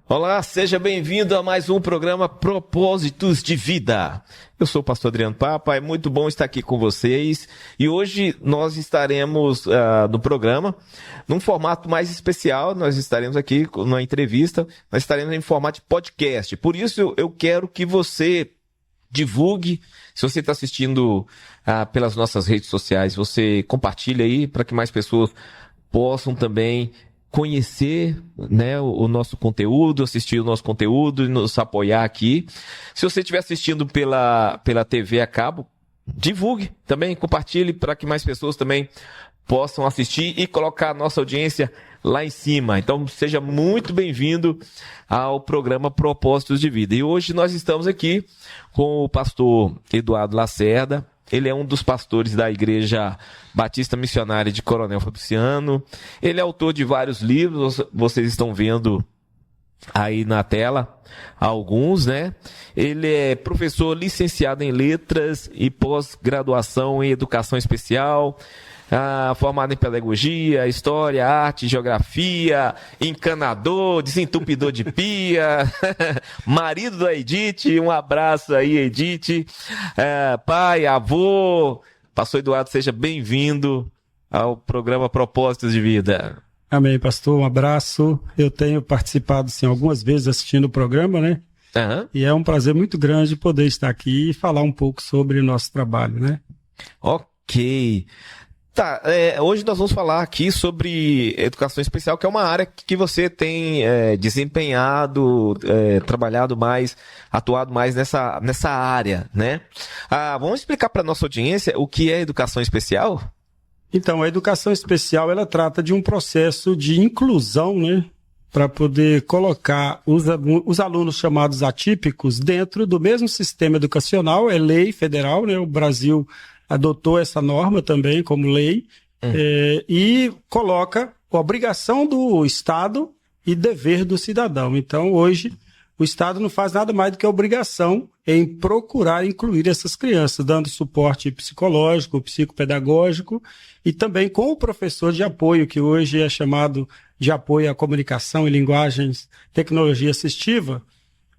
Olá, seja bem-vindo a mais um programa Propósitos de Vida. Eu sou o pastor Adriano Papa, é muito bom estar aqui com vocês. E hoje nós estaremos no programa, num formato mais especial. Nós estaremos aqui numa entrevista, nós estaremos em formato de podcast. Por isso eu quero que você divulgue. Se você está assistindo pelas nossas redes sociais, você compartilha aí para que mais pessoas possam também conhecer, né, o nosso conteúdo, assistir o nosso conteúdo e nos apoiar aqui. Se você estiver assistindo pela TV a cabo, divulgue também, compartilhe para que mais pessoas também possam assistir e colocar a nossa audiência lá em cima. Então, seja muito bem-vindo ao programa Propósitos de Vida. E hoje nós estamos aqui com o pastor Eduardo Lacerda. Ele é um dos pastores da Igreja Batista Missionária de Coronel Fabriciano. Ele é autor de vários livros, vocês estão vendo aí na tela alguns, né? Ele é professor licenciado em Letras e pós-graduação em Educação Especial, formado em Pedagogia, História, Arte, Geografia, encanador, desentupidor de pia, marido da Edith, um abraço aí, Edith, pai, avô. Pastor Eduardo, seja bem-vindo ao programa Propósitos de Vida. Amém, pastor, um abraço. Eu tenho participado, sim, algumas vezes assistindo o programa, né? Uhum. E é um prazer muito grande poder estar aqui e falar um pouco sobre o nosso trabalho, né? Ok. Tá, hoje nós vamos falar aqui sobre educação especial, que é uma área que você tem desempenhado, trabalhado mais, atuado mais nessa área, né? Vamos explicar para a nossa audiência o que é educação especial? Então, a educação especial, ela trata de um processo de inclusão, né? Para poder colocar os alunos chamados atípicos dentro do mesmo sistema educacional, é lei federal, né? O Brasil adotou essa norma também como lei, e coloca a obrigação do Estado e dever do cidadão. Então, hoje, o Estado não faz nada mais do que a obrigação em procurar incluir essas crianças, dando suporte psicológico, psicopedagógico e também com o professor de apoio, que hoje é chamado de apoio à comunicação e linguagens, tecnologia assistiva,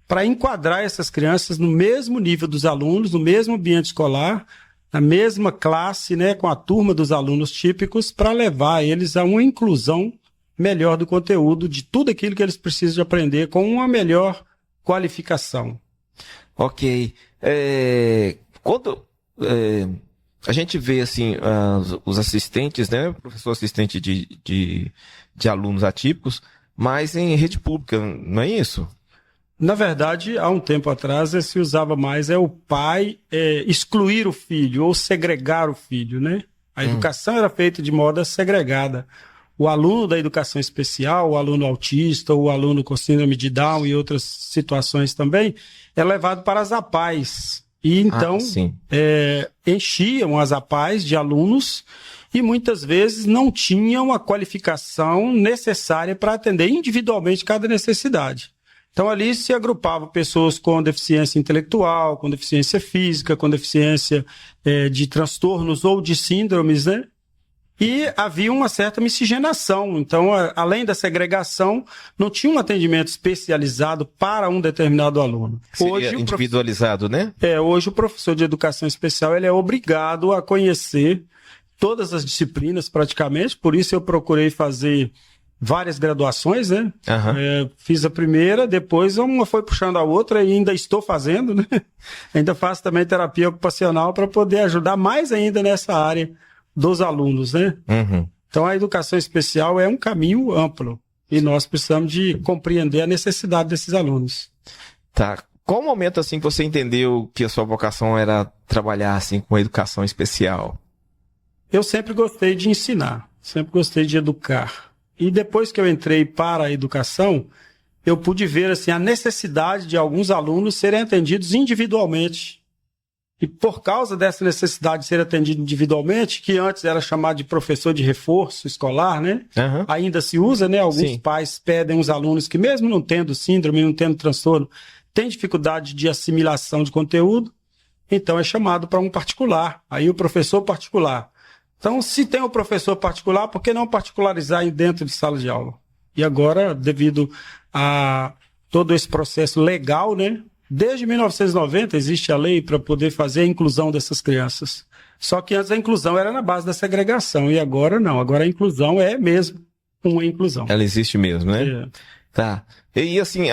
para enquadrar essas crianças no mesmo nível dos alunos, no mesmo ambiente escolar, na mesma classe, né, com a turma dos alunos típicos, para levar eles a uma inclusão melhor do conteúdo, de tudo aquilo que eles precisam de aprender, com uma melhor qualificação. Ok. Quando a gente vê assim, os assistentes, né, professor assistente de alunos atípicos, mas em rede pública, não é isso? Na verdade, há um tempo atrás, se usava mais o pai excluir o filho ou segregar o filho, né? A educação era feita de modo segregada. O aluno da educação especial, o aluno autista, o aluno com síndrome de Down e outras situações também, é levado para as APAES. E então, enchiam as APAES de alunos e muitas vezes não tinham a qualificação necessária para atender individualmente cada necessidade. Então, ali se agrupavam pessoas com deficiência intelectual, com deficiência física, com deficiência de transtornos ou de síndromes, né? E havia uma certa miscigenação. Então, além da segregação, não tinha um atendimento especializado para um determinado aluno. Seria individualizado, né? Hoje o professor de educação especial ele é obrigado a conhecer todas as disciplinas praticamente, por isso eu procurei fazer várias graduações, né? Uhum. Fiz a primeira, depois uma foi puxando a outra e ainda estou fazendo, né? Ainda faço também terapia ocupacional para poder ajudar mais ainda nessa área dos alunos, né? Uhum. Então a educação especial é um caminho amplo e nós precisamos de compreender a necessidade desses alunos. Tá. Qual o momento assim que você entendeu que a sua vocação era trabalhar assim com a educação especial? Eu sempre gostei de ensinar, sempre gostei de educar. E depois que eu entrei para a educação, eu pude ver assim, a necessidade de alguns alunos serem atendidos individualmente. E por causa dessa necessidade de ser atendido individualmente, que antes era chamado de professor de reforço escolar, né? Uhum. Ainda se usa, né? Alguns pais pedem os alunos que mesmo não tendo síndrome, não tendo transtorno, têm dificuldade de assimilação de conteúdo, então é chamado para um particular. Aí o professor particular. Então, se tem um professor particular, por que não particularizar dentro de sala de aula? E agora, devido a todo esse processo legal, né? Desde 1990 existe a lei para poder fazer a inclusão dessas crianças. Só que antes a inclusão era na base da segregação, e agora não. Agora a inclusão é mesmo uma inclusão. Ela existe mesmo, né? É. Tá. E assim,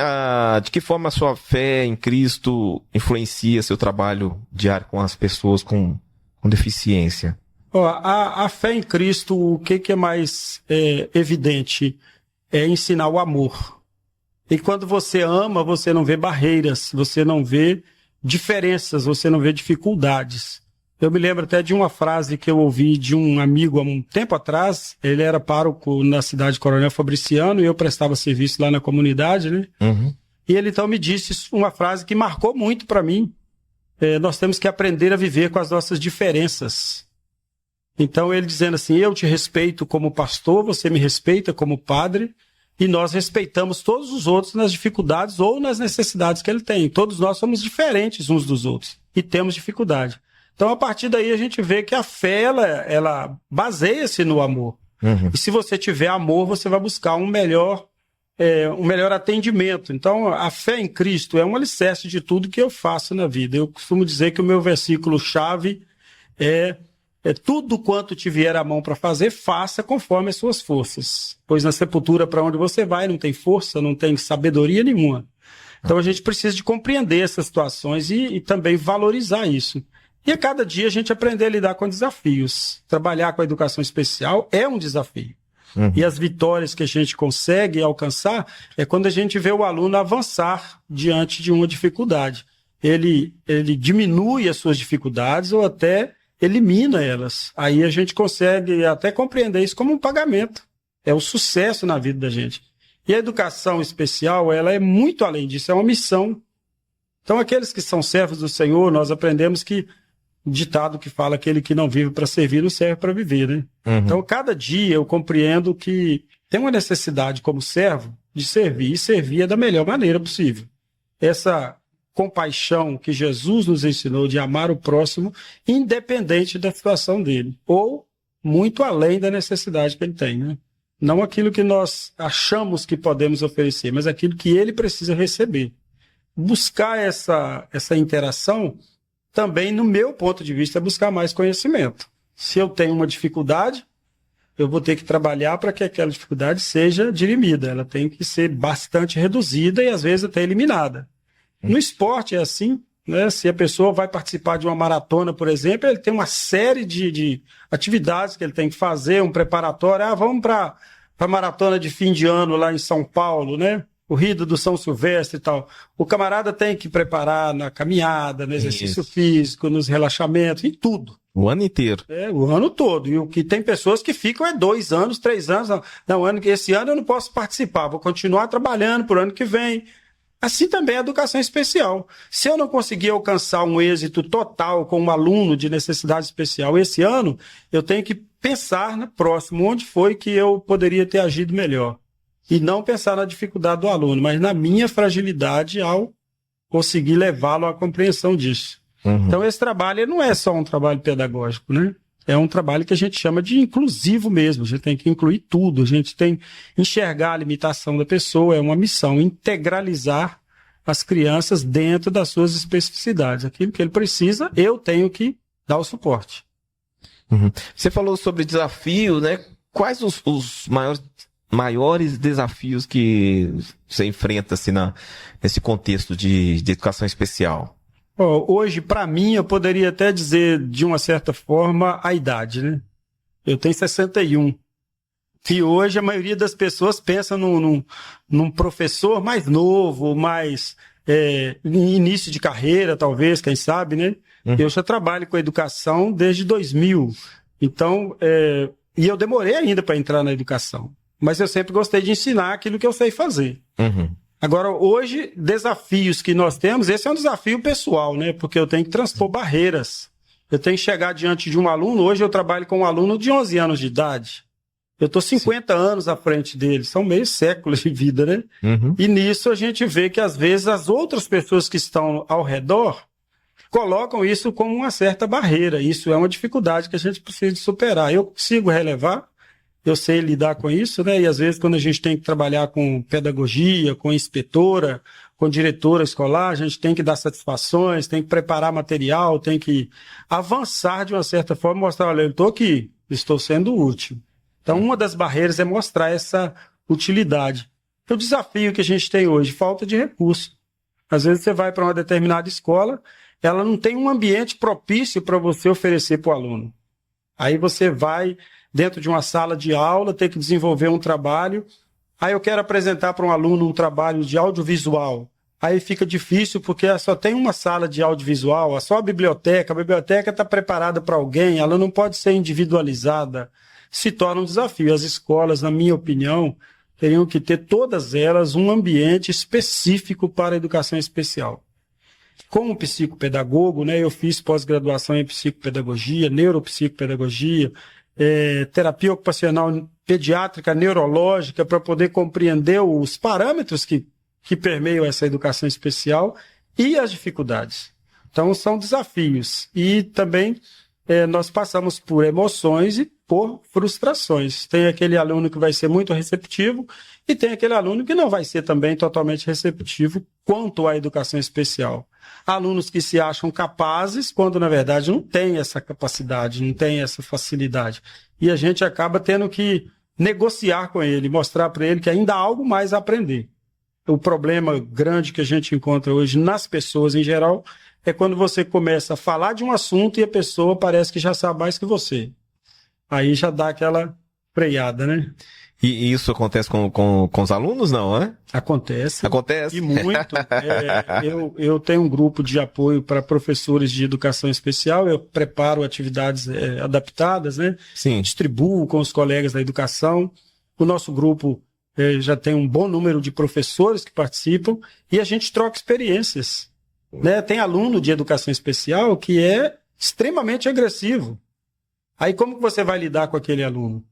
de que forma a sua fé em Cristo influencia seu trabalho diário com as pessoas com deficiência? Ó, a fé em Cristo, o que é mais evidente? É ensinar o amor. E quando você ama, você não vê barreiras, você não vê diferenças, você não vê dificuldades. Eu me lembro até de uma frase que eu ouvi de um amigo há um tempo atrás. Ele era pároco na cidade de Coronel Fabriciano e eu prestava serviço lá na comunidade, né? Uhum. E ele então me disse uma frase que marcou muito para mim. Nós temos que aprender a viver com as nossas diferenças. Então ele dizendo assim, eu te respeito como pastor, você me respeita como padre, e nós respeitamos todos os outros nas dificuldades ou nas necessidades que ele tem. Todos nós somos diferentes uns dos outros e temos dificuldade. Então, a partir daí, a gente vê que a fé, ela baseia-se no amor. Uhum. E se você tiver amor, você vai buscar um melhor atendimento. Então, a fé em Cristo é um alicerce de tudo que eu faço na vida. Eu costumo dizer que o meu versículo-chave é tudo quanto te vier à mão para fazer, faça conforme as suas forças. Pois na sepultura para onde você vai não tem força, não tem sabedoria nenhuma. Então, a gente precisa de compreender essas situações e também valorizar isso. E a cada dia a gente aprender a lidar com desafios. Trabalhar com a educação especial é um desafio. Uhum. E as vitórias que a gente consegue alcançar é quando a gente vê o aluno avançar diante de uma dificuldade. Ele diminui as suas dificuldades ou até elimina elas. Aí a gente consegue até compreender isso como um pagamento. É o sucesso na vida da gente. E a educação especial, ela é muito além disso, é uma missão. Então aqueles que são servos do Senhor, nós aprendemos que ditado que fala aquele que não vive para servir não serve para viver, né? Uhum. Então, cada dia eu compreendo que tem uma necessidade como servo de servir, e servir da melhor maneira possível. Essa compaixão que Jesus nos ensinou de amar o próximo, independente da situação dele, ou muito além da necessidade que ele tem, né? Não aquilo que nós achamos que podemos oferecer, mas aquilo que ele precisa receber. Buscar essa interação também, no meu ponto de vista, é buscar mais conhecimento. Se eu tenho uma dificuldade, eu vou ter que trabalhar para que aquela dificuldade seja dirimida. Ela tem que ser bastante reduzida e, às vezes, até eliminada. No esporte é assim, né? Se a pessoa vai participar de uma maratona, por exemplo, ele tem uma série de atividades que ele tem que fazer, um preparatório. Vamos para a maratona de fim de ano lá em São Paulo, né? Corrida do São Silvestre e tal. O camarada tem que preparar na caminhada, no exercício físico, nos relaxamentos, em tudo. O ano inteiro. O ano todo. E o que tem pessoas que ficam 2 anos, 3 anos. Esse ano eu não posso participar, vou continuar trabalhando por ano que vem. Assim também a educação especial. Se eu não conseguir alcançar um êxito total com um aluno de necessidade especial esse ano, eu tenho que pensar no próximo, onde foi que eu poderia ter agido melhor. E não pensar na dificuldade do aluno, mas na minha fragilidade ao conseguir levá-lo à compreensão disso. Uhum. Então, esse trabalho não é só um trabalho pedagógico, né? É um trabalho que a gente chama de inclusivo mesmo. A gente tem que incluir tudo. A gente tem que enxergar a limitação da pessoa. É uma missão, integralizar as crianças dentro das suas especificidades. Aquilo que ele precisa, eu tenho que dar o suporte. Uhum. Você falou sobre desafio, né? Quais os maiores desafios que você enfrenta assim, nesse contexto de educação especial? Hoje, para mim, eu poderia até dizer, de uma certa forma, a idade, né? Eu tenho 61. E hoje a maioria das pessoas pensa num professor mais novo, mais início de carreira, talvez, quem sabe, né? Eu já trabalho com educação desde 2000. Então, e eu demorei ainda para entrar na educação. Mas eu sempre gostei de ensinar aquilo que eu sei fazer. Uhum. Agora, hoje, desafios que nós temos, esse é um desafio pessoal, né? Porque eu tenho que transpor barreiras. Eu tenho que chegar diante de um aluno. Hoje eu trabalho com um aluno de 11 anos de idade. Eu estou 50 anos à frente dele. São meio séculos de vida, né? Uhum. E nisso a gente vê que, às vezes, as outras pessoas que estão ao redor colocam isso como uma certa barreira. Isso é uma dificuldade que a gente precisa superar. Eu consigo relevar. eu sei lidar com isso, né? E às vezes quando a gente tem que trabalhar com pedagogia, com inspetora, com diretora escolar, a gente tem que dar satisfações, tem que preparar material, tem que avançar de uma certa forma, mostrar, olha, eu estou aqui, estou sendo útil. Então, uma das barreiras é mostrar essa utilidade. O desafio que a gente tem hoje, falta de recurso. Às vezes você vai para uma determinada escola, ela não tem um ambiente propício para você oferecer para o aluno. Aí você vai dentro de uma sala de aula, ter que desenvolver um trabalho. Aí eu quero apresentar para um aluno um trabalho de audiovisual. Aí fica difícil porque só tem uma sala de audiovisual, só a biblioteca está preparada para alguém, ela não pode ser individualizada. Se torna um desafio. As escolas, na minha opinião, teriam que ter todas elas um ambiente específico para a educação especial. Como psicopedagogo, né, eu fiz pós-graduação em psicopedagogia, neuropsicopedagogia, terapia ocupacional pediátrica, neurológica, para poder compreender os parâmetros que permeiam essa educação especial e as dificuldades. Então, são desafios. E também nós passamos por emoções e por frustrações. Tem aquele aluno que vai ser muito receptivo e tem aquele aluno que não vai ser também totalmente receptivo quanto à educação especial. Alunos que se acham capazes, quando na verdade não tem essa capacidade, não tem essa facilidade. E a gente acaba tendo que negociar com ele, mostrar para ele que ainda há algo mais a aprender. O problema grande que a gente encontra hoje nas pessoas em geral é quando você começa a falar de um assunto e a pessoa parece que já sabe mais que você. Aí já dá aquela freada, né? E isso acontece com os alunos, não, né? Acontece. Acontece. E muito. Eu tenho um grupo de apoio para professores de educação especial, eu preparo atividades adaptadas, né? Sim. Distribuo com os colegas da educação. O nosso grupo já tem um bom número de professores que participam e a gente troca experiências. Né? Tem aluno de educação especial que é extremamente agressivo. Aí como que você vai lidar com aquele aluno?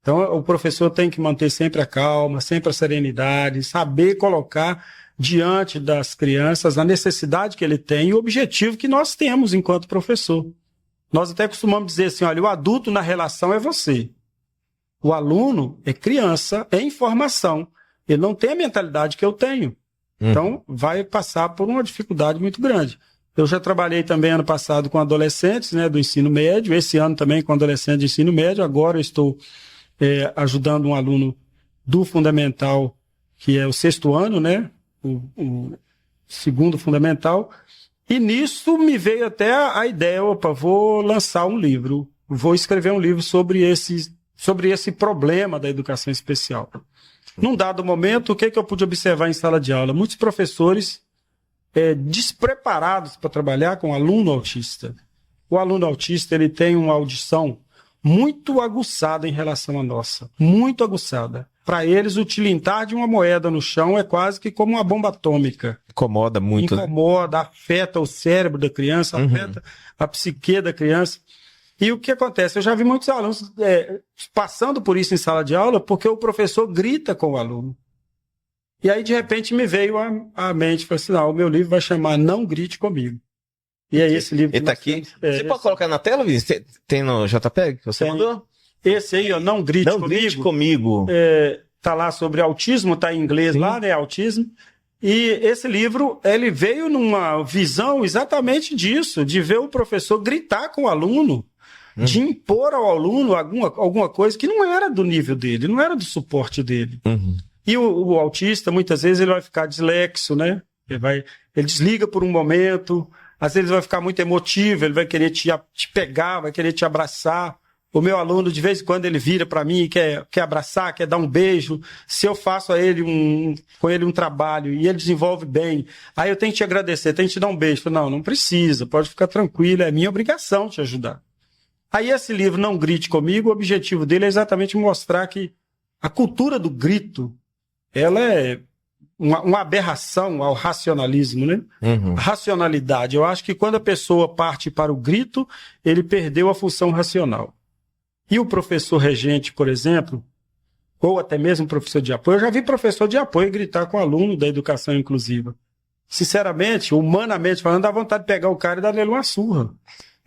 Então o professor tem que manter sempre a calma, sempre a serenidade, saber colocar diante das crianças a necessidade que ele tem e o objetivo que nós temos enquanto professor. Nós até costumamos dizer assim, olha, o adulto na relação é você. O aluno é criança, é em formação. Ele não tem a mentalidade que eu tenho. Então, vai passar por uma dificuldade muito grande. Eu já trabalhei também ano passado com adolescentes, né, do ensino médio, esse ano também com adolescentes de ensino médio. Agora eu estou ajudando um aluno do fundamental, que é o 6º ano, né, o 2º fundamental. E nisso me veio até a ideia, vou lançar um livro, vou escrever um livro sobre esse problema da educação especial. Num dado momento, o que eu pude observar em sala de aula? Muitos professores despreparados para trabalhar com aluno autista. O aluno autista ele tem uma audição muito aguçada em relação à nossa, muito aguçada. Para eles, o tilintar de uma moeda no chão é quase que como uma bomba atômica. Incomoda muito. Incomoda, né? Afeta o cérebro da criança, afeta a psique da criança. E o que acontece? Eu já vi muitos alunos passando por isso em sala de aula porque o professor grita com o aluno. E aí, de repente, me veio à mente, falei assim, não, o meu livro vai chamar Não Grite Comigo. E é esse livro que ele tá aqui. Você pode colocar na tela, Vinícius? Tem no JPEG que você mandou? Esse aí, ó, Não Grite Comigo. Não Grite Comigo. Tá lá sobre autismo, tá em inglês. Sim. Lá, né, autismo. E esse livro, ele veio numa visão exatamente disso, de ver o professor gritar com o aluno, de impor ao aluno alguma coisa que não era do nível dele, não era do suporte dele. E o autista, muitas vezes, ele vai ficar dislexo, né? Ele desliga por um momento, às vezes ele vai ficar muito emotivo, ele vai querer te pegar, vai querer te abraçar. O meu aluno, de vez em quando, ele vira para mim e quer abraçar, quer dar um beijo. Se eu faço com ele um trabalho e ele desenvolve bem, aí eu tenho que te agradecer, tenho que te dar um beijo. Eu falo, não precisa, pode ficar tranquilo, é minha obrigação te ajudar. Aí esse livro, Não Grite Comigo, o objetivo dele é exatamente mostrar que a cultura do grito, ela é uma aberração ao racionalismo, né? A racionalidade. Eu acho que quando a pessoa parte para o grito, ele perdeu a função racional. E o professor regente, por exemplo, ou até mesmo professor de apoio, eu já vi professor de apoio gritar com aluno da educação inclusiva. Sinceramente, humanamente falando, dá vontade de pegar o cara e dar nele uma surra.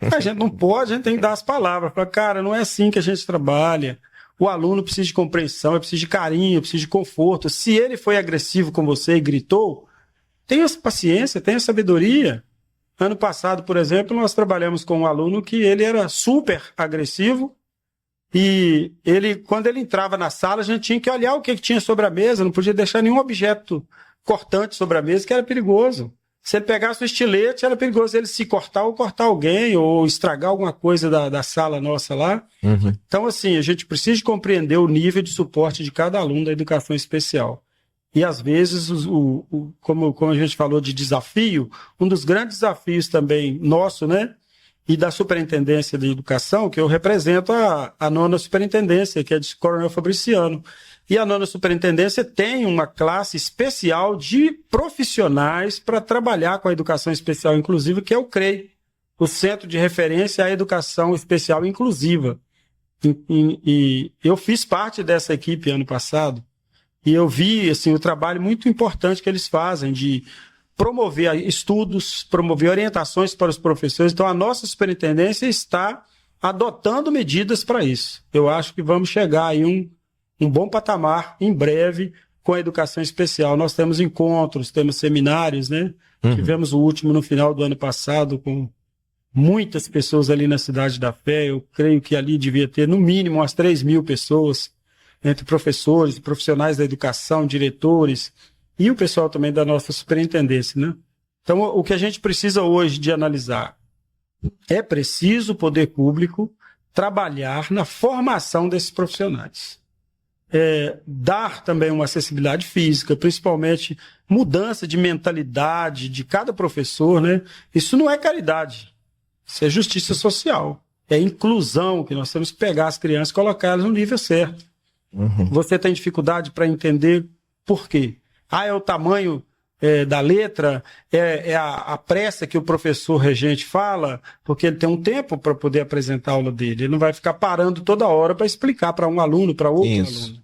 A gente não pode, a gente tem que dar as palavras. Falar, cara, não é assim que a gente trabalha. O aluno precisa de compreensão, precisa de carinho, precisa de conforto. Se ele foi agressivo com você e gritou, tenha paciência, tenha sabedoria. Ano passado, por exemplo, nós trabalhamos com um aluno que ele era super agressivo e quando ele entrava na sala, a gente tinha que olhar o que tinha sobre a mesa, não podia deixar nenhum objeto cortante sobre a mesa, que era perigoso. Se ele pegasse o estilete, era perigoso ele se cortar ou cortar alguém, ou estragar alguma coisa da sala nossa lá. Uhum. Então, assim, a gente precisa compreender o nível de suporte de cada aluno da educação especial. E, às vezes, como a gente falou de desafio, um dos grandes desafios também nosso, né, e da Superintendência de Educação, que eu represento a nona Superintendência, que é de Coronel Fabriciano. E a nona Superintendência tem uma classe especial de profissionais para trabalhar com a educação especial inclusiva, que é o CREI, o Centro de Referência à Educação Especial Inclusiva. E eu fiz parte dessa equipe ano passado, e eu vi assim, o trabalho muito importante que eles fazem de promover estudos, promover orientações para os professores. Então, a nossa superintendência está adotando medidas para isso. Eu acho que vamos chegar aí um bom patamar em breve com a educação especial. Nós temos encontros, temos seminários, né? Uhum. Tivemos o último no final do ano passado com muitas pessoas ali na Cidade da Fé. Eu creio que ali devia ter no mínimo umas 3.000 pessoas, entre professores, profissionais da educação, diretores e o pessoal também da nossa superintendência, né? Então, o que a gente precisa hoje de analisar é preciso o poder público trabalhar na formação desses profissionais. Dar também uma acessibilidade física, principalmente mudança de mentalidade de cada professor, né? Isso não é caridade, isso é justiça social, é inclusão, que nós temos que pegar as crianças e colocá-las no nível certo. Uhum. Você tem dificuldade para entender por quê? É o tamanho da letra, a pressa que o professor regente fala, porque ele tem um tempo para poder apresentar a aula dele. Ele não vai ficar parando toda hora para explicar para um aluno, para outro aluno.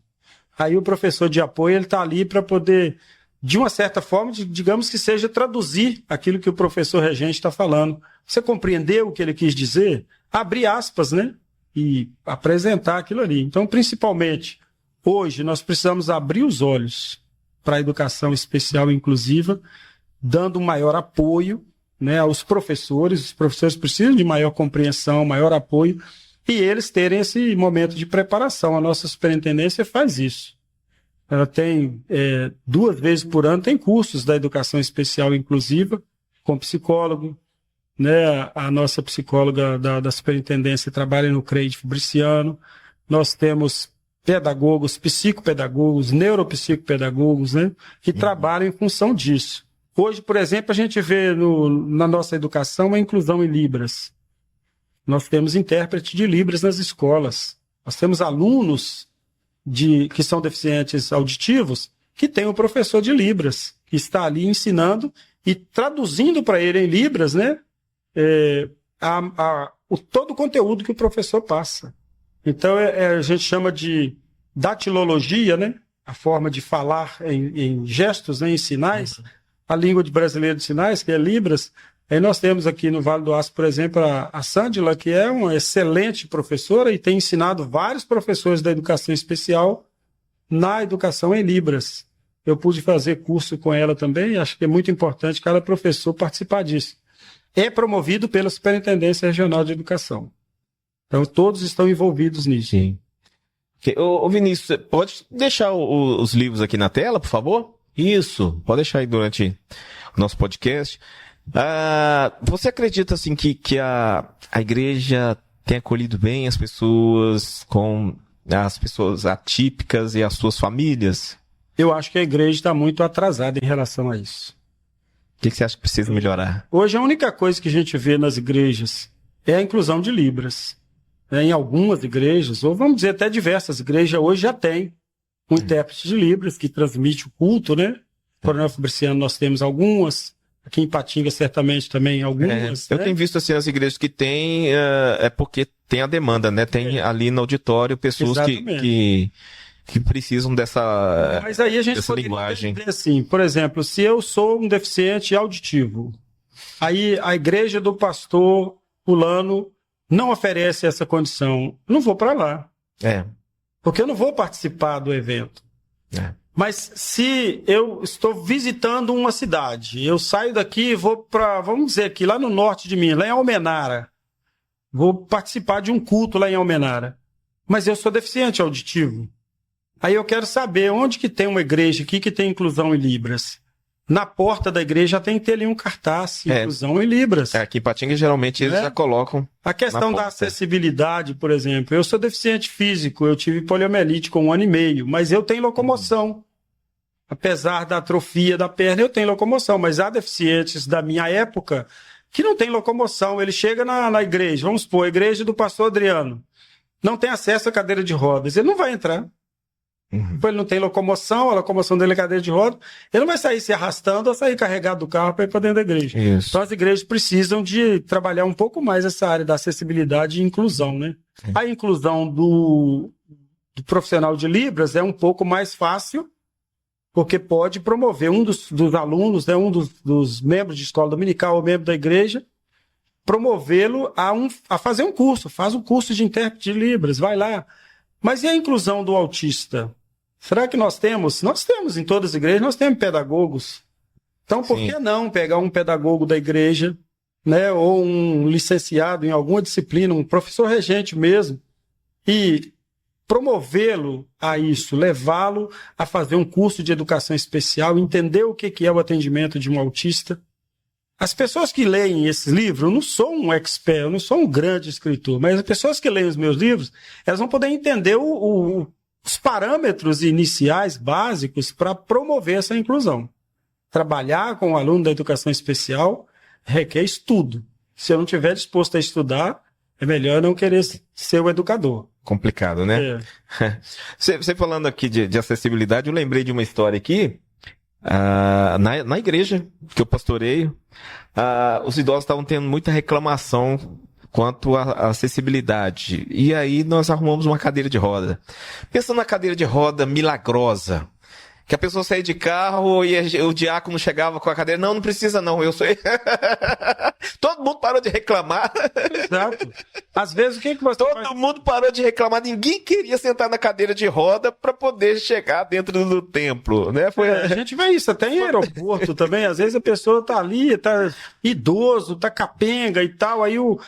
Aí o professor de apoio ele está ali para poder, de uma certa forma, digamos que seja traduzir aquilo que o professor regente está falando. Você compreendeu o que ele quis dizer? Abrir aspas, né? E apresentar aquilo ali. Então, principalmente, hoje nós precisamos abrir os olhos para a educação especial e inclusiva, dando um maior apoio, né, aos professores. Os professores precisam de maior compreensão, maior apoio, e eles terem esse momento de preparação. A nossa superintendência faz isso. Ela tem 2 vezes por ano, tem cursos da educação especial e inclusiva, com psicólogo, né? A nossa psicóloga da superintendência trabalha no CREI de Fabriciano. Nós temos pedagogos, psicopedagogos, neuropsicopedagogos, né, que trabalham em função disso. Hoje, por exemplo, a gente vê na nossa educação a inclusão em Libras. Nós temos intérprete de Libras nas escolas. Nós temos alunos que são deficientes auditivos que tem um professor de Libras, que está ali ensinando e traduzindo para ele em Libras, né, todo o conteúdo que o professor passa. Então, a gente chama de datilologia, né? A forma de falar em gestos, né? Em sinais. Uhum. A língua brasileira de sinais, que é Libras. Aí nós temos aqui no Vale do Aço, por exemplo, a Sândila, que é uma excelente professora e tem ensinado vários professores da educação especial na educação em Libras. Eu pude fazer curso com ela também, acho que é muito importante cada professor participar disso. É promovido pela Superintendência Regional de Educação. Então, todos estão envolvidos nisso. Sim. Ô Vinícius, pode deixar os livros aqui na tela, por favor? Isso, pode deixar aí durante o nosso podcast. Você acredita, assim, que a igreja tem acolhido bem as pessoas atípicas e as suas famílias? Eu acho que a igreja está muito atrasada em relação a isso. O que você acha que precisa melhorar? Hoje, a única coisa que a gente vê nas igrejas é a inclusão de Libras. Em algumas igrejas, ou vamos dizer até diversas igrejas, hoje já tem um intérprete de Libras que transmite o culto, né? Coronel Fabriciano nós temos algumas, aqui em Patinga certamente também algumas. Eu tenho visto assim as igrejas que tem, porque tem a demanda, né? Tem ali no auditório pessoas que precisam dessa, mas aí a gente dessa linguagem. Dizer assim, por exemplo, se eu sou um deficiente auditivo, aí a igreja do pastor fulano não oferece essa condição, não vou para lá. porque eu não vou participar do evento. Mas se eu estou visitando uma cidade, eu saio daqui e vou para, vamos dizer aqui, lá no norte de Minas, lá em Almenara, vou participar de um culto lá em Almenara, mas eu sou deficiente auditivo. Aí eu quero saber onde que tem uma igreja aqui que tem inclusão em Libras. Na porta da igreja já tem que ter ali um cartaz, inclusão em Libras. Aqui em Patinga, geralmente, eles já colocam. A questão da acessibilidade, por exemplo. Eu sou deficiente físico, eu tive poliomielite com 1 ano e meio, mas eu tenho locomoção. Apesar da atrofia da perna, eu tenho locomoção, mas há deficientes da minha época que não tem locomoção. Ele chega na igreja, vamos supor, a igreja do pastor Adriano, não tem acesso à cadeira de rodas, ele não vai entrar. Ele não tem locomoção, a locomoção dele é cadeira de rodas, ele não vai sair se arrastando ou sair carregado do carro para ir para dentro da igreja. Isso. Então as igrejas precisam de trabalhar um pouco mais essa área da acessibilidade e inclusão, né? A inclusão do profissional de Libras é um pouco mais fácil, porque pode promover um dos alunos, né, um dos membros de escola dominical ou membro da igreja, promovê-lo a fazer um curso, faz um curso de intérprete de Libras, vai lá. Mas e a inclusão do autista? Será que nós temos? Nós temos em todas as igrejas, nós temos pedagogos. Então, por que não pegar um pedagogo da igreja, né, ou um licenciado em alguma disciplina, um professor regente mesmo, e promovê-lo a isso, levá-lo a fazer um curso de educação especial, entender o que é o atendimento de um autista? As pessoas que leem esses livros, eu não sou um expert, eu não sou um grande escritor, mas as pessoas que leem os meus livros, elas vão poder entender os parâmetros iniciais, básicos, para promover essa inclusão. Trabalhar com o aluno da educação especial requer estudo. Se eu não estiver disposto a estudar, é melhor não querer ser o educador. Complicado, né? Você falando aqui de acessibilidade, eu lembrei de uma história aqui. Na igreja que eu pastoreio, os idosos estavam tendo muita reclamação quanto à acessibilidade. E aí nós arrumamos uma cadeira de roda. Pensa na cadeira de roda milagrosa, que a pessoa saía de carro e o diácono chegava com a cadeira. Não precisa não, eu sou... Todo mundo parou de reclamar. Exato. Às vezes o que você Todo mundo parou de reclamar. Ninguém queria sentar na cadeira de roda para poder chegar dentro do templo, né? A gente vê isso até em aeroporto também. Às vezes a pessoa tá ali, tá idoso, tá capenga e tal. Aí o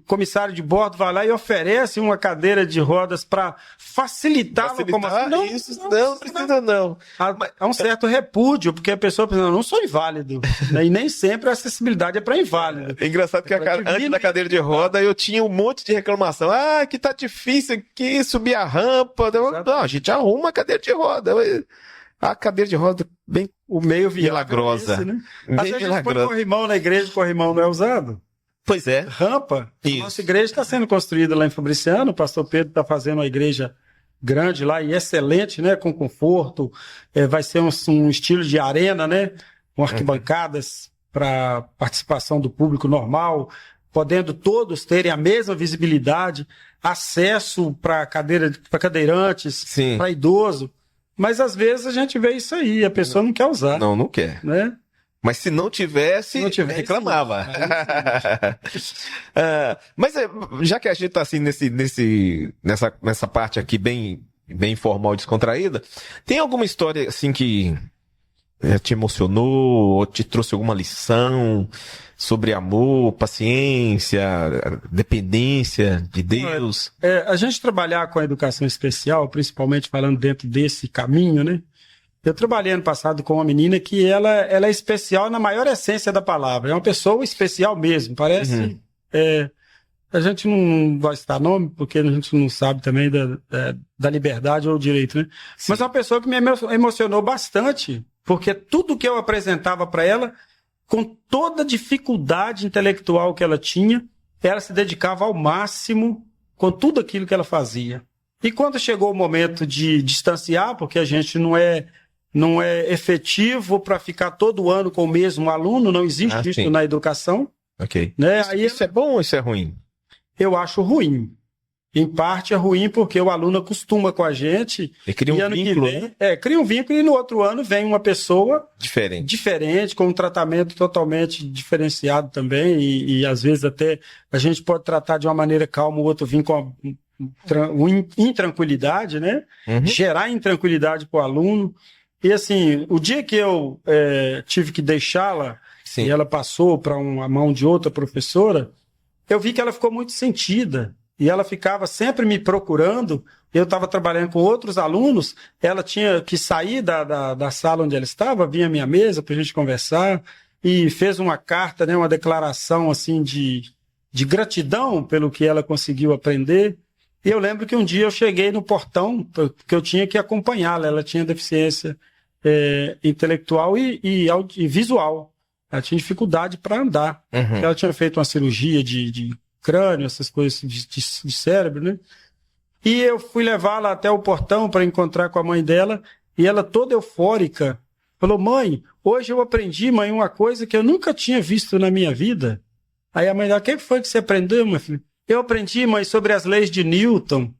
comissário de bordo vai lá e oferece uma cadeira de rodas para facilitar a locomoção. Não precisa não. Há um certo repúdio, porque a pessoa pensa, não sou inválido. E nem sempre a acessibilidade é para inválido. É engraçado que antes da cadeira de roda eu tinha um monte de reclamação. Que tá difícil aqui, subir a rampa. Não, a gente arruma a cadeira de roda. A cadeira de roda bem milagrosa. Esse, né? Às vezes a gente põe corrimão na igreja, o corrimão não é usado. Pois é. Rampa. Isso. Nossa igreja está sendo construída lá em Fabriciano, o pastor Pedro está fazendo uma igreja grande lá e excelente, né, com conforto. Vai ser um estilo de arena, né, com arquibancadas para participação do público normal, podendo todos terem a mesma visibilidade, acesso para cadeirantes, para idoso. Mas às vezes a gente vê isso aí, a pessoa não quer usar. Não quer. Né? Mas se não tivesse, reclamava. Mas já que a gente está assim nessa parte aqui bem informal, descontraída, tem alguma história assim que te emocionou ou te trouxe alguma lição sobre amor, paciência, dependência de Deus? A gente trabalhar com a educação especial, principalmente falando dentro desse caminho, né? Eu trabalhei ano passado com uma menina que ela é especial na maior essência da palavra. É uma pessoa especial mesmo. Parece... a gente não vai citar nome, porque a gente não sabe também da liberdade ou direito, né? Sim. Mas é uma pessoa que me emocionou bastante, porque tudo que eu apresentava para ela, com toda a dificuldade intelectual que ela tinha, ela se dedicava ao máximo com tudo aquilo que ela fazia. E quando chegou o momento de distanciar, porque a gente não é efetivo para ficar todo ano com o mesmo aluno, não existe isso na educação. Ok. Né? Isso é bom ou isso é ruim? Eu acho ruim. Em parte é ruim porque o aluno acostuma com a gente. E cria um vínculo, né? Cria um vínculo e no outro ano vem uma pessoa diferente, com um tratamento totalmente diferenciado também. E às vezes até a gente pode tratar de uma maneira calma, o outro vir com intranquilidade, né? Gerar intranquilidade para o aluno. E assim, o dia que eu tive que deixá-la, e ela passou para a mão de outra professora, eu vi que ela ficou muito sentida. E ela ficava sempre me procurando. Eu estava trabalhando com outros alunos, ela tinha que sair da sala onde ela estava, vinha à minha mesa para a gente conversar, e fez uma carta, né, uma declaração assim de gratidão pelo que ela conseguiu aprender. E eu lembro que um dia eu cheguei no portão, que eu tinha que acompanhá-la. Ela tinha deficiência intelectual e visual. Ela tinha dificuldade para andar. Ela tinha feito uma cirurgia de crânio, essas coisas de cérebro, né? E eu fui levá-la até o portão para encontrar com a mãe dela, e ela toda eufórica falou: mãe, hoje eu aprendi, mãe, uma coisa que eu nunca tinha visto na minha vida. Aí a mãe dela: o que foi que você aprendeu, minha filha? Eu aprendi, mãe, sobre as leis de Newton.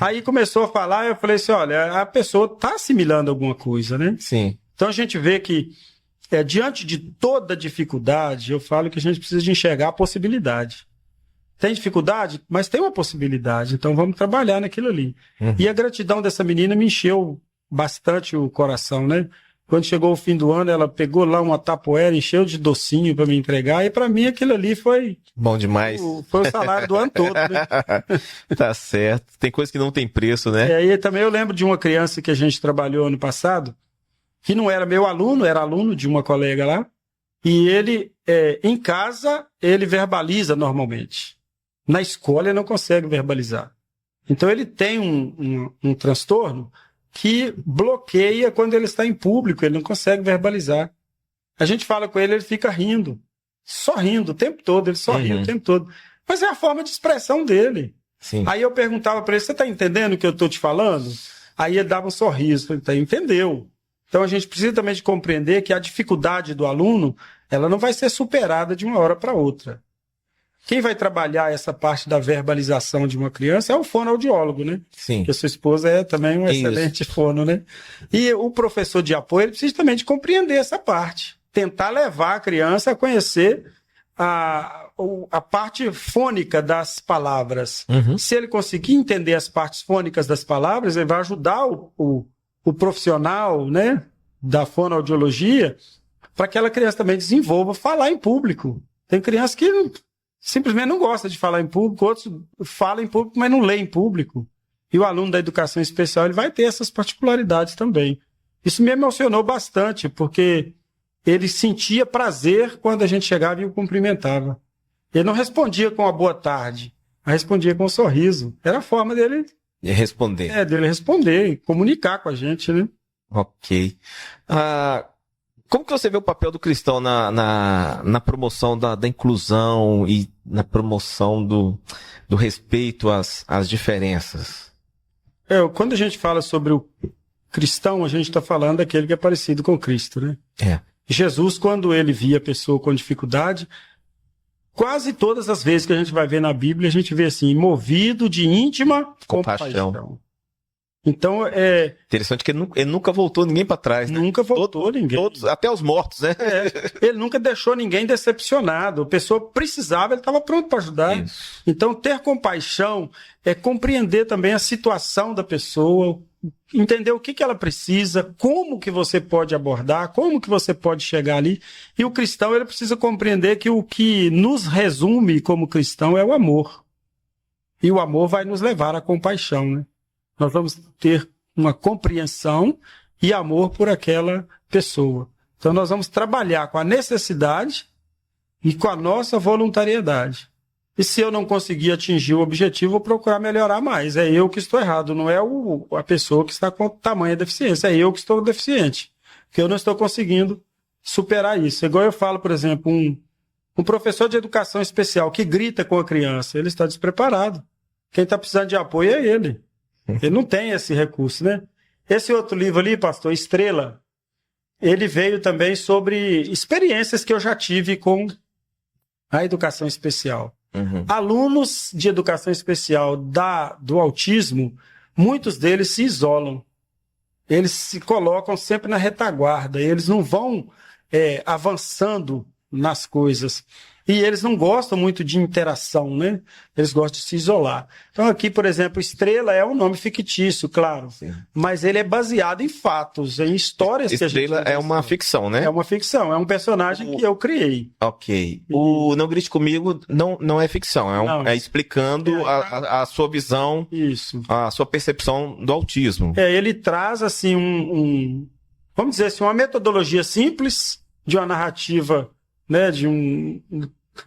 Aí começou a falar, eu falei assim: olha, a pessoa está assimilando alguma coisa, né? Sim. Então a gente vê que, diante de toda dificuldade, eu falo que a gente precisa de enxergar a possibilidade. Tem dificuldade, mas tem uma possibilidade, então vamos trabalhar naquilo ali. E a gratidão dessa menina me encheu bastante o coração, né? Quando chegou o fim do ano, ela pegou lá uma tapoeira, encheu de docinho para me entregar, e para mim aquilo ali foi... Bom demais. Foi o salário do ano todo, né? Tá certo. Tem coisa que não tem preço, né? E aí também eu lembro de uma criança que a gente trabalhou ano passado, que não era meu aluno, era aluno de uma colega lá, e ele, em casa, ele verbaliza normalmente. Na escola ele não consegue verbalizar. Então ele tem um transtorno que bloqueia quando ele está em público, ele não consegue verbalizar. A gente fala com ele, ele fica rindo, só rindo o tempo todo, ele só ri o tempo todo. Mas é a forma de expressão dele. Sim. Aí eu perguntava para ele: você está entendendo o que eu estou te falando? Aí ele dava um sorriso, ele tá, entendeu. Então a gente precisa também de compreender que a dificuldade do aluno, ela não vai ser superada de uma hora para outra. Quem vai trabalhar essa parte da verbalização de uma criança é o fonoaudiólogo, né? Sim. Porque a sua esposa é também um excelente fono, né? E o professor de apoio, ele precisa também de compreender essa parte. Tentar levar a criança a conhecer a parte fônica das palavras. Se ele conseguir entender as partes fônicas das palavras, ele vai ajudar o profissional, né, da fonoaudiologia, para que aquela criança também desenvolva falar em público. Tem criança que simplesmente não gosta de falar em público, outros falam em público, mas não lê em público. E o aluno da educação especial, ele vai ter essas particularidades também. Isso me emocionou bastante, porque ele sentia prazer quando a gente chegava e o cumprimentava. Ele não respondia com uma boa tarde, mas respondia com um sorriso. Era a forma dele responder. Dele responder e comunicar com a gente, né? Ok. Como que você vê o papel do cristão na promoção da inclusão e na promoção do respeito às diferenças? Quando a gente fala sobre o cristão, a gente está falando daquele que é parecido com Cristo, né? Jesus, quando ele via a pessoa com dificuldade, quase todas as vezes que a gente vai ver na Bíblia, a gente vê assim: movido de íntima compaixão. Então, interessante que ele nunca voltou ninguém para trás, né? Nunca voltou ninguém. Todos, até os mortos, né? Ele nunca deixou ninguém decepcionado. A pessoa precisava, ele estava pronto para ajudar. Isso. Então, ter compaixão é compreender também a situação da pessoa, entender o que ela precisa, como que você pode abordar, como que você pode chegar ali. E o cristão, ele precisa compreender que o que nos resume como cristão é o amor. E o amor vai nos levar à compaixão, né? Nós vamos ter uma compreensão e amor por aquela pessoa. Então nós vamos trabalhar com a necessidade e com a nossa voluntariedade. E se eu não conseguir atingir o objetivo, vou procurar melhorar mais. É eu que estou errado, não é a pessoa que está com tamanha deficiência. É eu que estou deficiente, que eu não estou conseguindo superar isso. Igual eu falo, por exemplo, um professor de educação especial que grita com a criança, ele está despreparado. Quem está precisando de apoio é ele. Ele não tem esse recurso, né? Esse outro livro ali, pastor, Estrela, ele veio também sobre experiências que eu já tive com a educação especial. Alunos de educação especial do autismo, muitos deles se isolam. Eles se colocam sempre na retaguarda. Eles não vão avançando nas coisas. E eles não gostam muito de interação, né? Eles gostam de se isolar. Então aqui, por exemplo, Estrela é um nome fictício, claro. Sim. Mas ele é baseado em fatos, em histórias que a gente... Estrela é uma ficção, né? É uma ficção, é um personagem que eu criei. Ok. O Não Grite Comigo não é ficção, Não. é explicando a sua visão, Isso. a sua percepção do autismo. Ele traz, assim, vamos dizer assim, uma metodologia simples de uma narrativa, né, de um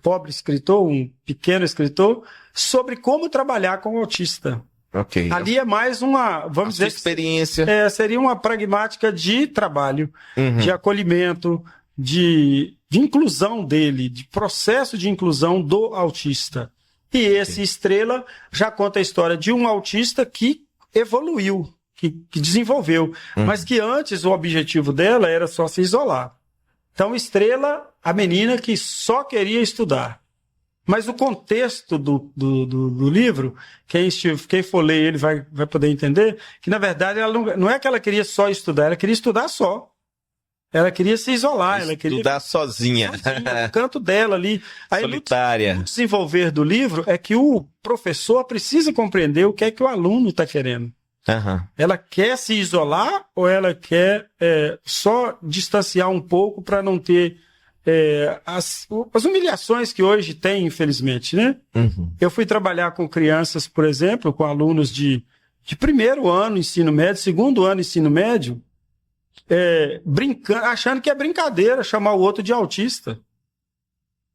pobre escritor, um pequeno escritor, sobre como trabalhar com o autista. Ok. Ali é mais uma, vamos dizer, experiência. Seria uma pragmática de trabalho, Uhum. de acolhimento, de inclusão dele, de processo de inclusão do autista. E esse Estrela já conta a história de um autista que evoluiu, que desenvolveu, mas que antes o objetivo dela era só se isolar. Então, Estrela, a menina que só queria estudar. Mas o contexto do livro, quem for ler ele vai poder entender, que na verdade ela não é que ela queria só estudar, ela queria estudar só. Ela queria se isolar, ela queria estudar sozinha. No canto dela ali. Aí, solitária. No desenvolver do livro é que o professor precisa compreender o que é que o aluno está querendo. Uhum. Ela quer se isolar ou ela quer só distanciar um pouco para não ter as humilhações que hoje tem, infelizmente, né? Uhum. Eu fui trabalhar com crianças, por exemplo, com alunos de primeiro ano ensino médio, segundo ano ensino médio, brincando, achando que é brincadeira chamar o outro de autista.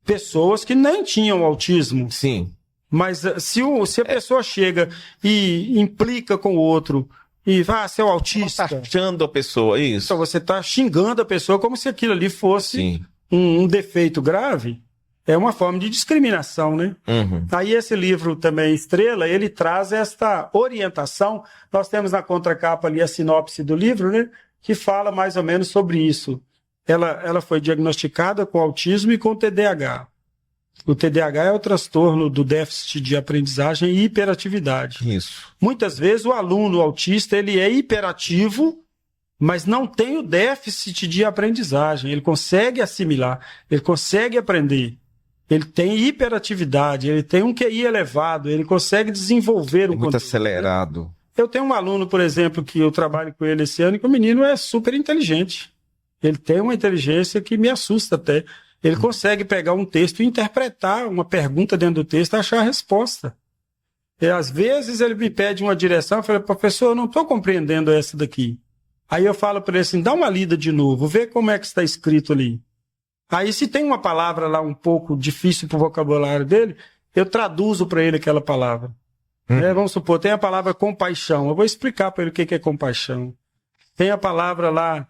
Pessoas que nem tinham autismo. Sim. Mas se a pessoa chega e implica com o outro e vai ser o autista... Você está achando a pessoa, isso? Então você está xingando a pessoa como se aquilo ali fosse um defeito grave. É uma forma de discriminação, né? Uhum. Aí esse livro também, Estrela, ele traz esta orientação. Nós temos na contracapa ali a sinopse do livro, né? Que fala mais ou menos sobre isso. Ela foi diagnosticada com autismo e com TDAH. O TDAH é o transtorno do déficit de aprendizagem e hiperatividade. Isso. Muitas vezes o aluno autista ele é hiperativo, mas não tem o déficit de aprendizagem. Ele consegue assimilar, ele consegue aprender. Ele tem hiperatividade, ele tem um QI elevado, ele consegue desenvolver um muito conteúdo. Acelerado. Eu tenho um aluno, por exemplo, que eu trabalho com ele esse ano, que o menino é super inteligente. Ele tem uma inteligência que me assusta até. Ele consegue pegar um texto e interpretar uma pergunta dentro do texto e achar a resposta. E às vezes ele me pede uma direção, eu falo, professor, eu não estou compreendendo essa daqui. Aí eu falo para ele assim, dá uma lida de novo, vê como é que está escrito ali. Aí se tem uma palavra lá um pouco difícil para o vocabulário dele, eu traduzo para ele aquela palavra. Vamos supor, tem a palavra compaixão, eu vou explicar para ele o que é compaixão. Tem a palavra lá,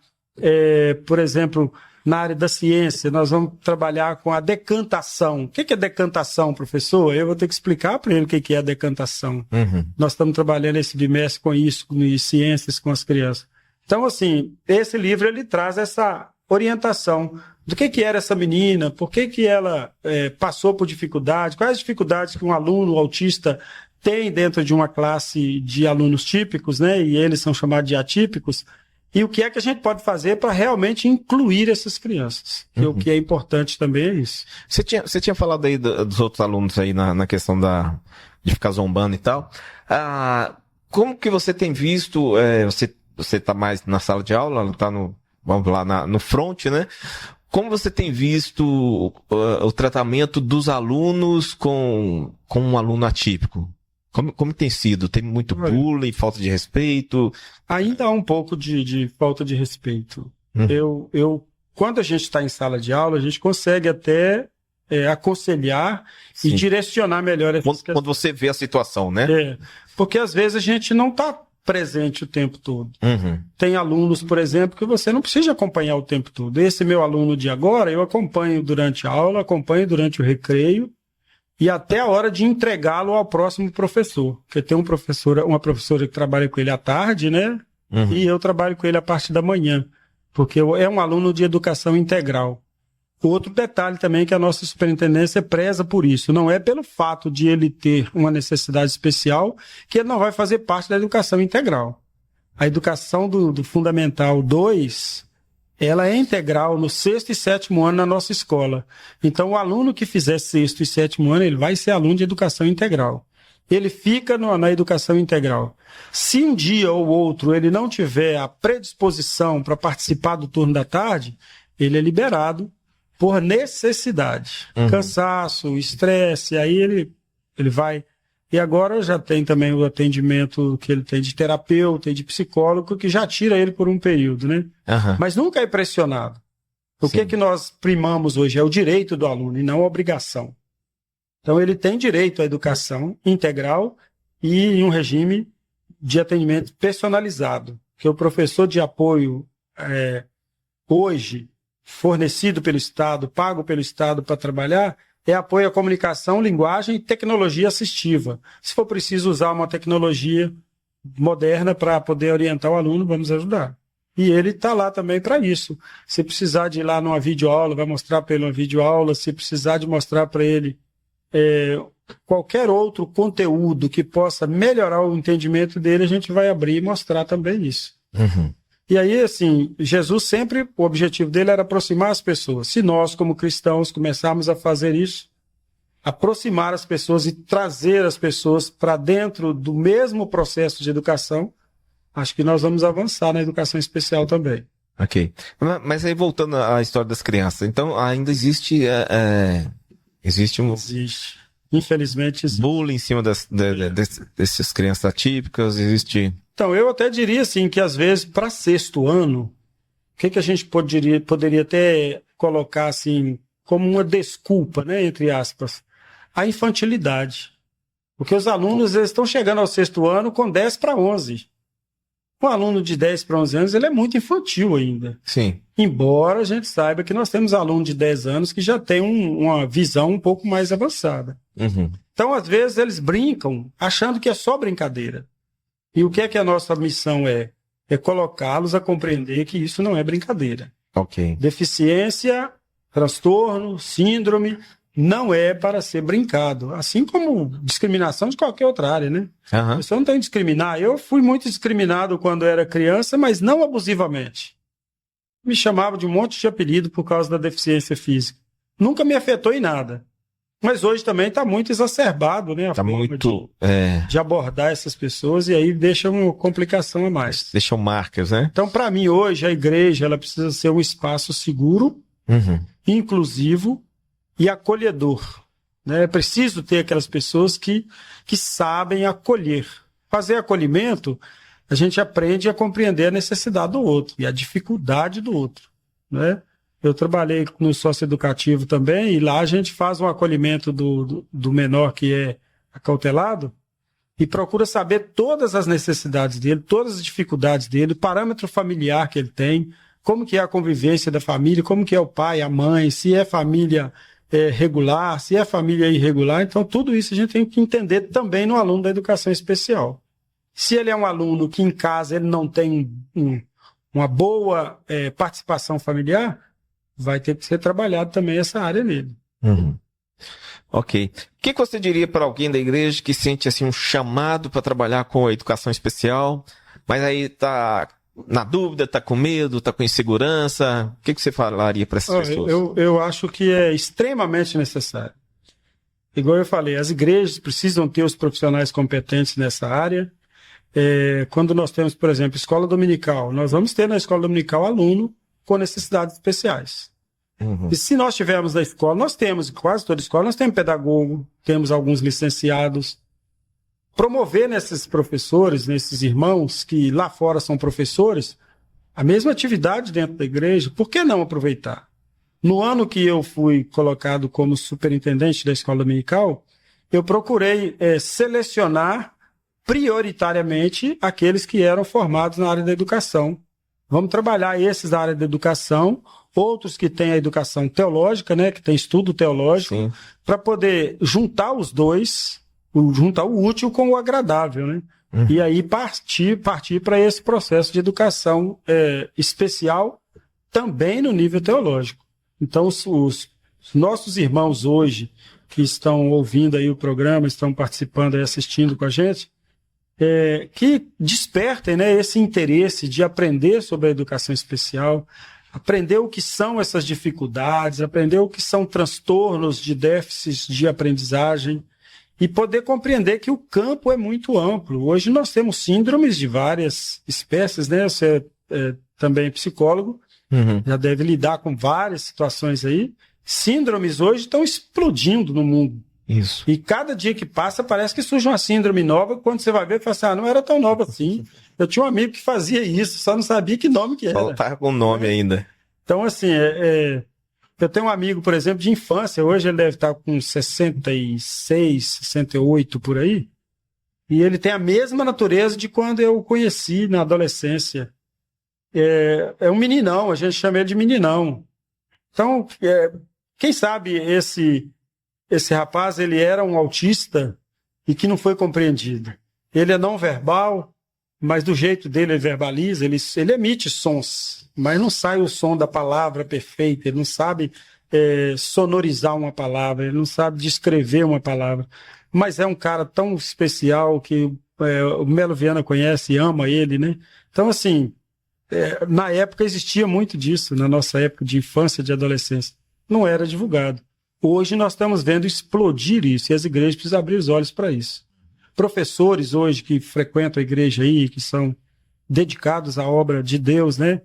por exemplo... Na área da ciência, nós vamos trabalhar com a decantação. O que é decantação, professor? Eu vou ter que explicar para ele o que é a decantação. Uhum. Nós estamos trabalhando esse bimestre com isso, com ciências, com as crianças. Então, assim, esse livro ele traz essa orientação do que era essa menina, por que ela passou por dificuldade, quais as dificuldades que um aluno autista tem dentro de uma classe de alunos típicos, né? E eles são chamados de atípicos. E o que é que a gente pode fazer para realmente incluir essas crianças? O que é importante também é isso. Você tinha falado aí dos outros alunos aí na questão de ficar zombando e tal. Como que você tem visto, você está mais na sala de aula, está vamos lá, no front, né? Como você tem visto o tratamento dos alunos com um aluno atípico? Como tem sido? Tem muito bullying, falta de respeito? Ainda há um pouco de falta de respeito. Quando a gente está em sala de aula, a gente consegue até aconselhar e direcionar melhor essas questões. Quando você vê a situação, né? Porque às vezes a gente não está presente o tempo todo. Uhum. Tem alunos, por exemplo, que você não precisa acompanhar o tempo todo. Esse meu aluno de agora, eu acompanho durante a aula, acompanho durante o recreio, e até a hora de entregá-lo ao próximo professor. Porque tem uma professora que trabalha com ele à tarde, né? Uhum. E eu trabalho com ele a partir da manhã. Porque é um aluno de educação integral. Outro detalhe também que a nossa superintendência preza por isso. Não é pelo fato de ele ter uma necessidade especial que ele não vai fazer parte da educação integral. A educação do Fundamental 2, ela é integral no 6º e 7º ano na nossa escola. Então, o aluno que fizer 6º e 7º ano, ele vai ser aluno de educação integral. Ele fica na educação integral. Se um dia ou outro ele não tiver a predisposição para participar do turno da tarde, ele é liberado por necessidade. Cansaço, estresse, aí ele vai... E agora já tem também o atendimento que ele tem de terapeuta e de psicólogo, que já tira ele por um período, né? Mas nunca é pressionado. O que nós primamos hoje é o direito do aluno e não a obrigação. Então, ele tem direito à educação integral e em um regime de atendimento personalizado, que o professor de apoio hoje fornecido pelo Estado, pago pelo Estado para trabalhar, é apoio à comunicação, linguagem e tecnologia assistiva. Se for preciso usar uma tecnologia moderna para poder orientar o aluno, vamos ajudar. E ele está lá também para isso. Se precisar de ir lá numa videoaula, vai mostrar para ele uma videoaula. Se precisar de mostrar para ele qualquer outro conteúdo que possa melhorar o entendimento dele, a gente vai abrir e mostrar também isso. E aí, assim, Jesus sempre, o objetivo dele era aproximar as pessoas. Se nós, como cristãos, começarmos a fazer isso, aproximar as pessoas e trazer as pessoas para dentro do mesmo processo de educação, acho que nós vamos avançar na educação especial também. Ok. Mas aí, voltando à história das crianças, então ainda existe... Existe. Infelizmente existe. Bullying em cima dessas crianças atípicas, existe... Então, eu até diria assim, que às vezes, para 6º ano, o que a gente poderia até colocar assim, como uma desculpa, né, entre aspas, a infantilidade. Porque os alunos eles estão chegando ao 6º ano com 10 para 11. Um aluno de 10 para 11 anos, ele é muito infantil ainda. Sim. Embora a gente saiba que nós temos aluno de 10 anos que já tem uma visão um pouco mais avançada. Então, às vezes, eles brincam achando que é só brincadeira. E o que a nossa missão é? É colocá-los a compreender que isso não é brincadeira. Ok. Deficiência, transtorno, síndrome, não é para ser brincado. Assim como discriminação de qualquer outra área, né? A pessoa não tem que discriminar. Eu fui muito discriminado quando era criança, mas não abusivamente. Me chamava de um monte de apelido por causa da deficiência física. Nunca me afetou em nada. Mas hoje também está muito exacerbado, né? A forma de abordar essas pessoas e aí deixa uma complicação a mais. Deixam marcas, né? Então, para mim, hoje, a igreja ela precisa ser um espaço seguro, inclusivo e acolhedor. Né? É preciso ter aquelas pessoas que sabem acolher. Fazer acolhimento, a gente aprende a compreender a necessidade do outro e a dificuldade do outro, né? Eu trabalhei no socioeducativo também, e lá a gente faz um acolhimento do menor que é acautelado e procura saber todas as necessidades dele, todas as dificuldades dele, o parâmetro familiar que ele tem, como que é a convivência da família, como que é o pai, a mãe, se é família regular, se é família irregular. Então, tudo isso a gente tem que entender também no aluno da educação especial. Se ele é um aluno que em casa ele não tem uma boa participação familiar, vai ter que ser trabalhado também essa área nele. Ok. O que você diria para alguém da igreja que sente assim um chamado para trabalhar com a educação especial, mas aí está na dúvida, está com medo, está com insegurança? O que você falaria para essas pessoas? Eu acho que é extremamente necessário. Igual eu falei, as igrejas precisam ter os profissionais competentes nessa área. Quando nós temos, por exemplo, escola dominical, nós vamos ter na escola dominical aluno com necessidades especiais. E se nós tivermos na escola, nós temos, em quase toda escola, nós temos pedagogo, temos alguns licenciados. Promover nesses professores, nesses irmãos que lá fora são professores, a mesma atividade dentro da igreja, por que não aproveitar? No ano que eu fui colocado como superintendente da escola dominical, eu procurei selecionar prioritariamente aqueles que eram formados na área da educação. Vamos trabalhar esses da área da educação, outros que têm a educação teológica, né, que tem estudo teológico, para poder juntar os dois, juntar o útil com o agradável, né? E aí partir para esse processo de educação especial também no nível teológico. Então, os nossos irmãos hoje que estão ouvindo aí o programa, estão participando e assistindo com a gente, que despertem, né, esse interesse de aprender sobre a educação especial, aprender o que são essas dificuldades, aprender o que são transtornos de déficits de aprendizagem e poder compreender que o campo é muito amplo. Hoje nós temos síndromes de várias espécies, né? Você é também psicólogo, já deve lidar com várias situações aí. Síndromes hoje estão explodindo no mundo. Isso. E cada dia que passa parece que surge uma síndrome nova, quando você vai ver, fala assim, não era tão nova assim. Eu tinha um amigo que fazia isso, só não sabia que nome que era. Só tá com o nome ainda. Então, assim, eu tenho um amigo, por exemplo, de infância, hoje ele deve estar com 66, 68 por aí, e ele tem a mesma natureza de quando eu o conheci na adolescência. É um meninão, a gente chama ele de meninão. Então, quem sabe esse rapaz, ele era um autista e que não foi compreendido. Ele é não verbal, mas do jeito dele ele verbaliza, ele emite sons, mas não sai o som da palavra perfeita, ele não sabe sonorizar uma palavra, ele não sabe descrever uma palavra. Mas é um cara tão especial que o Melo Viana conhece e ama ele, né? Então, assim, na época existia muito disso, na nossa época de infância, de adolescência. Não era divulgado. Hoje nós estamos vendo explodir isso e as igrejas precisam abrir os olhos para isso. Professores hoje que frequentam a igreja aí, que são dedicados à obra de Deus, né?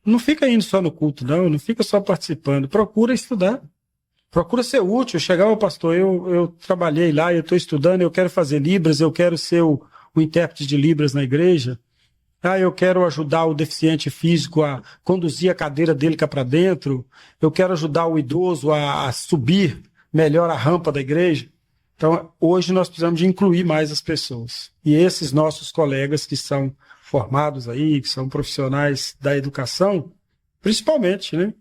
Não fica indo só no culto, não fica só participando. Procura estudar. Procura ser útil. Chegar ao pastor, eu trabalhei lá, eu estou estudando, eu quero fazer Libras, eu quero ser o intérprete de Libras na igreja. Eu quero ajudar o deficiente físico a conduzir a cadeira dele cá para dentro. Eu quero ajudar o idoso a subir melhor a rampa da igreja. Então, hoje nós precisamos de incluir mais as pessoas. E esses nossos colegas que são formados aí, que são profissionais da educação, principalmente, né?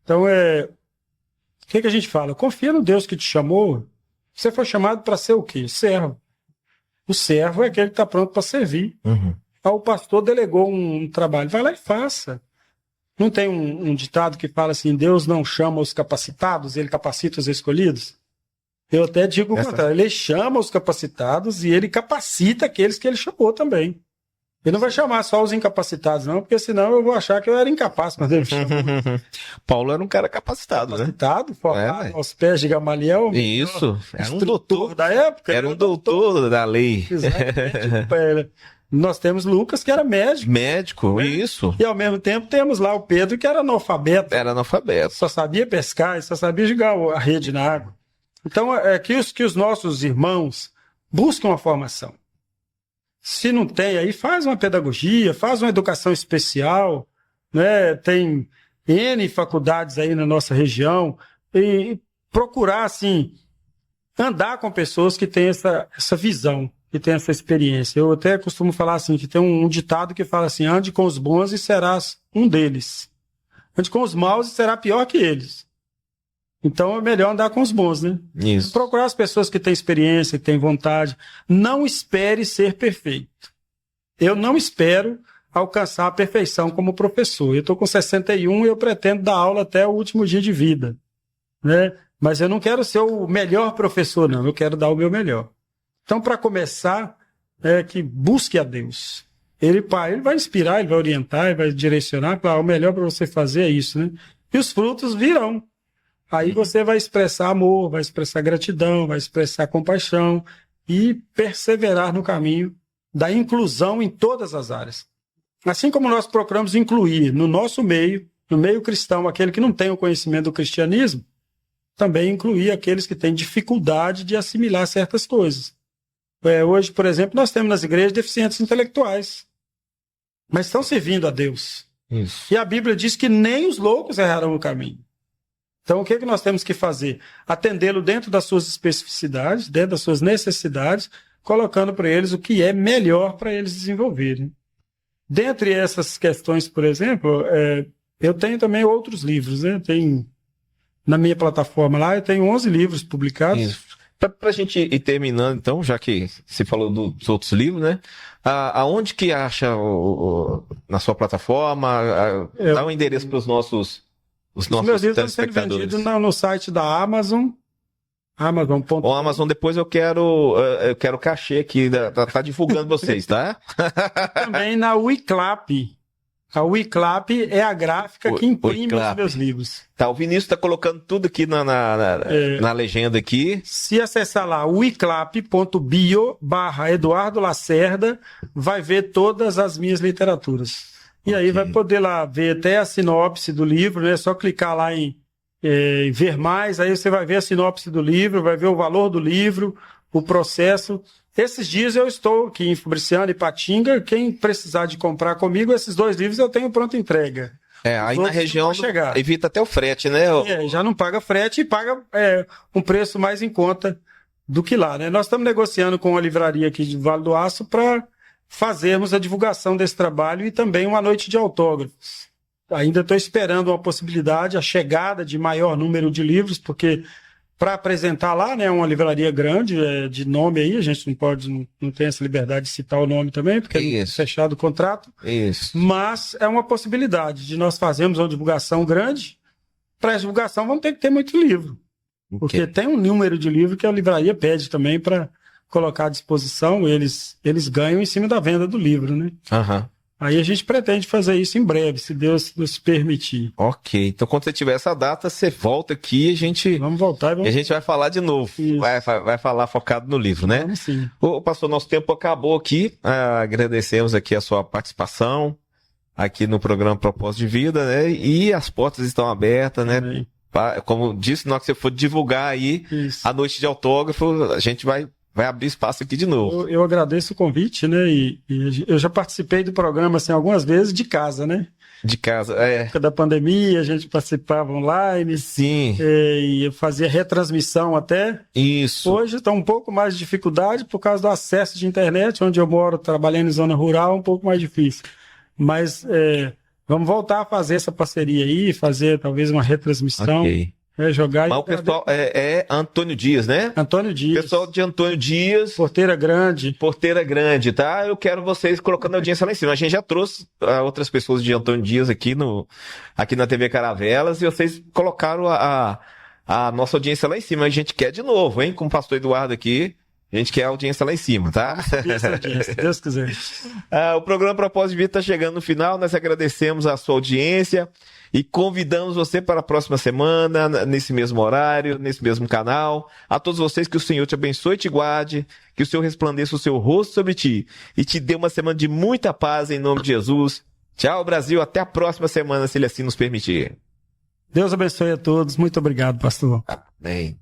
Então, o que a gente fala? Confia no Deus que te chamou. Você foi chamado para ser o quê? Servo. O servo é aquele que está pronto para servir. O pastor delegou um trabalho, vai lá e faça. Não tem um ditado que fala assim, Deus não chama os capacitados, ele capacita os escolhidos? Eu até digo o contrário, ele chama os capacitados e ele capacita aqueles que ele chamou também. Ele não vai chamar só os incapacitados, não, porque senão eu vou achar que eu era incapaz quando ele chamou. Paulo era um cara capacitado, né? Formado aos pés de Gamaliel. Isso, era um doutor da época. Era um doutor da lei. Exatamente. Nós temos Lucas, que era médico. Médico, né? Isso. E ao mesmo tempo temos lá o Pedro, que era analfabeto. Só sabia pescar e só sabia jogar a rede na água. Então, que os nossos irmãos busquem uma formação. Se não tem, aí faz uma pedagogia, faz uma educação especial, né? Tem N faculdades aí na nossa região, e procurar, assim, andar com pessoas que têm essa visão, que têm essa experiência. Eu até costumo falar assim, que tem um ditado que fala assim, ande com os bons e serás um deles. Ande com os maus e será pior que eles. Então é melhor andar com os bons, né? Isso. Procurar as pessoas que têm experiência, que têm vontade. Não espere ser perfeito. Eu não espero alcançar a perfeição como professor. Eu estou com 61 e eu pretendo dar aula até o último dia de vida, né? Mas eu não quero ser o melhor professor, não. Eu quero dar o meu melhor. Então, para começar, que busque a Deus. Ele vai inspirar, ele vai orientar, ele vai direcionar. O melhor para você fazer é isso, né? E os frutos virão. Aí você vai expressar amor, vai expressar gratidão, vai expressar compaixão e perseverar no caminho da inclusão em todas as áreas. Assim como nós procuramos incluir no nosso meio, no meio cristão, aquele que não tem o conhecimento do cristianismo, também incluir aqueles que têm dificuldade de assimilar certas coisas. Hoje, por exemplo, nós temos nas igrejas deficientes intelectuais, mas estão servindo a Deus. Isso. E a Bíblia diz que nem os loucos errarão o caminho. Então, o que nós temos que fazer? Atendê-lo dentro das suas especificidades, dentro das suas necessidades, colocando para eles o que é melhor para eles desenvolverem. Dentre essas questões, por exemplo, eu tenho também outros livros, né? Na minha plataforma lá, eu tenho 11 livros publicados. Isso. Para a gente ir terminando, então, já que você falou dos outros livros, né? Aonde que acha na sua plataforma? Dá um endereço para os nossos meus livros estão sendo vendidos no site da Amazon. Amazon.com. O Amazon, depois eu quero cachê aqui, tá divulgando vocês, tá? Também na Wiclap. A Wiclap é a gráfica que imprime os meus livros. Tá, o Vinícius está colocando tudo aqui na legenda aqui. Se acessar lá, wiclap.bio/Eduardo Lacerda, vai ver todas as minhas literaturas. E aí vai poder lá ver até a sinopse do livro, né? É só clicar lá em ver mais, aí você vai ver a sinopse do livro, vai ver o valor do livro, o processo. Esses dias eu estou aqui em Fabriciano e Patinga. Quem precisar de comprar comigo, esses 2 livros eu tenho pronta entrega. Aí na região evita até o frete, né? Já não paga frete e paga um preço mais em conta do que lá, né? Nós estamos negociando com a livraria aqui de Vale do Aço para fazermos a divulgação desse trabalho e também uma noite de autógrafos. Ainda estou esperando uma possibilidade, a chegada de maior número de livros, porque para apresentar lá, né, uma livraria grande, de nome aí, a gente não tem essa liberdade de citar o nome também, porque é fechado o contrato. Isso. Mas é uma possibilidade de nós fazermos uma divulgação grande. Para essa divulgação vamos ter que ter muito livro. Porque tem um número de livro que a livraria pede também para colocar à disposição, eles ganham em cima da venda do livro, né? Aham. Aí a gente pretende fazer isso em breve, se Deus nos permitir. Ok. Então, quando você tiver essa data, você volta aqui e a gente... Vamos voltar e a gente vai falar de novo. Vai falar focado no livro, né? Vamos sim. Pastor, nosso tempo acabou aqui. Agradecemos aqui a sua participação aqui no programa Propósito de Vida, né? E as portas estão abertas, né? Amém. Como disse, na hora que você for divulgar aí a noite de autógrafo, a gente vai abrir espaço aqui de novo. Eu agradeço o convite, né? E eu já participei do programa assim, algumas vezes de casa, né? De casa, Na época da pandemia, a gente participava online. Sim. E eu fazia retransmissão até. Isso. Hoje está um pouco mais de dificuldade por causa do acesso de internet, onde eu moro, trabalhando em zona rural, um pouco mais difícil. Mas vamos voltar a fazer essa parceria aí, fazer talvez uma retransmissão. Ok. Jogar. Mas o pessoal é Antônio Dias, né? Antônio Dias. Pessoal de Antônio Dias. Porteira Grande. Porteira Grande, tá? Eu quero vocês colocando a audiência lá em cima. A gente já trouxe outras pessoas de Antônio Dias aqui na TV Caravelas e vocês colocaram a nossa audiência lá em cima. A gente quer de novo, hein? Com o pastor Eduardo aqui. A gente quer a audiência lá em cima, tá? Se Deus quiser. O programa Propósito de Vida está chegando no final. Nós agradecemos a sua audiência e convidamos você para a próxima semana, nesse mesmo horário, nesse mesmo canal. A todos vocês, que o Senhor te abençoe e te guarde, que o Senhor resplandeça o seu rosto sobre ti e te dê uma semana de muita paz em nome de Jesus. Tchau, Brasil. Até a próxima semana, se Ele assim nos permitir. Deus abençoe a todos. Muito obrigado, pastor. Amém.